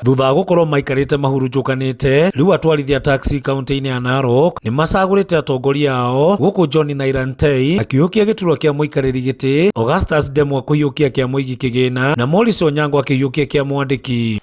Thutha wa gukorwo maikarite mahurunjukanite riu atwarithia taxi kaunti-ini ya Narok ni macagurite atongoria ao guku John Nairantei akiukia giturwa kia muikariri giti, Augustus Ndemwa kuiukia kia muigi kigina na Morris Onyango akiukia kia mwandiki.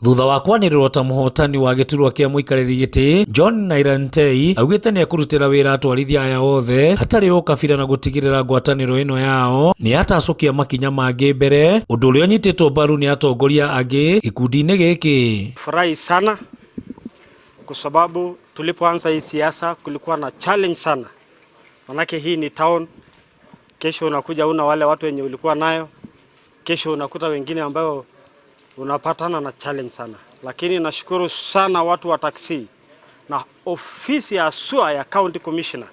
Thutha wa kwanĩrĩrwo ta mũhotani wa gĩturwa kĩa mũikarĩri gĩtĩ, John Nairantei augĩte nĩ ekũrutĩra wĩra atwarithia aya othe hatarĩ ũkabira na gũtigĩrĩra ngwatanĩro ĩno yao nĩ atacũkia makinya mangĩ mbere, ũndũ ũrĩa ũnyitĩtwo mbaru nĩ atongoria angĩ gĩkundi-inĩ gĩkĩ. Furahi sana kwa sababu tulipoanza hii siasa kulikuwa na challenge sana, manake hii ni town. Kesho unakuja una wale watu wenye ulikuwa nayo, kesho unakuta wengine ambao unapatana na challenge sana, lakini nashukuru sana watu wa taxi na ofisi ya SUA ya County Commissioner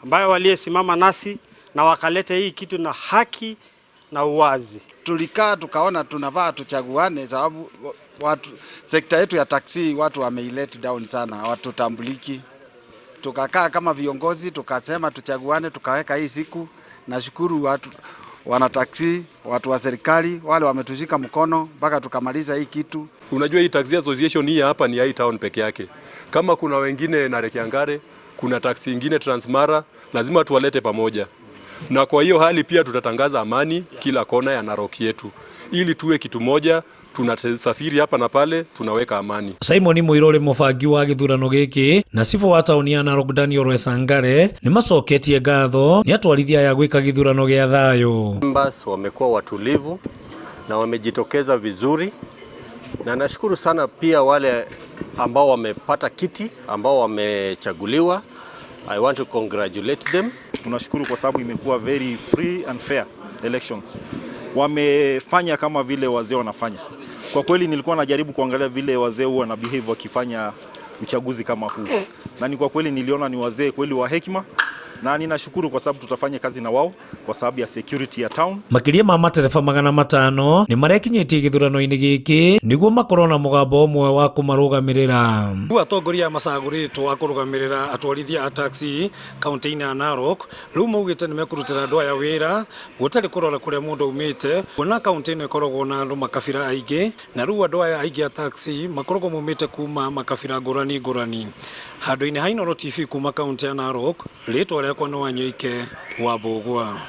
ambayo waliesimama nasi na wakalete hii kitu na haki na uwazi. Tulikaa tukaona tunavaa tuchaguane, sababu watu sekta yetu ya taxi watu wameilet down sana, watu tambuliki. Tukakaa kama viongozi tukasema tuchaguane, tukaweka hii siku. Nashukuru watu wana taxi, watu wa serikali wale wametushika mkono mpaka tukamaliza hii kitu. Unajua hii taxi association hii hapa ni hii town peke yake. Kama kuna wengine na Rekiangare, kuna taxi nyingine Transmara, lazima tuwalete pamoja. Na kwa hiyo hali pia tutatangaza amani kila kona ya Narok yetu, ili tuwe kitu moja. Tunasafiri hapa na pale, tunaweka amani. Simon Muirore mubangi wa githurano giki na cibũ wa tauni ya Narok Daniel Wesangare ni macoketie ngatho ni atwarithia ya gwika githurano gĩa thayũ. Members wamekuwa watulivu na wamejitokeza vizuri, na nashukuru sana pia wale ambao wamepata kiti, ambao wamechaguliwa. I want to congratulate them. Tunashukuru kwa sababu imekuwa very free and fair elections. Wamefanya kama vile wazee wanafanya. Kwa kweli nilikuwa najaribu kuangalia vile wazee huwa na behave wakifanya uchaguzi kama huu. Na ni kwa kweli niliona ni wazee kweli wa hekima, na ninashukuru kwa sababu tutafanya kazi na wao kwa sababu ya security ya town. Makiria ma matereba 500 ni marekinyitie githurano-ini giki niguo makorwo na mugambo umwe wa kumarugamirira. Riu atongoria macaguritwo wa kurugamirira atwarithia a taxi kaunti-ini ya Narok riu maugite ni mekurutira andu aya wira gutari kurora kuria mundu umite, kuona kaunti ino ikoragwo na andu makabira aingi, na riu andu aya aingi a taxi makoragwo mumite kuma makabira ngurani. Handu-ini ha Inooro TV kuma kaunti ya Narok, ritwa riakwa no Wanyoike wa Mbugua.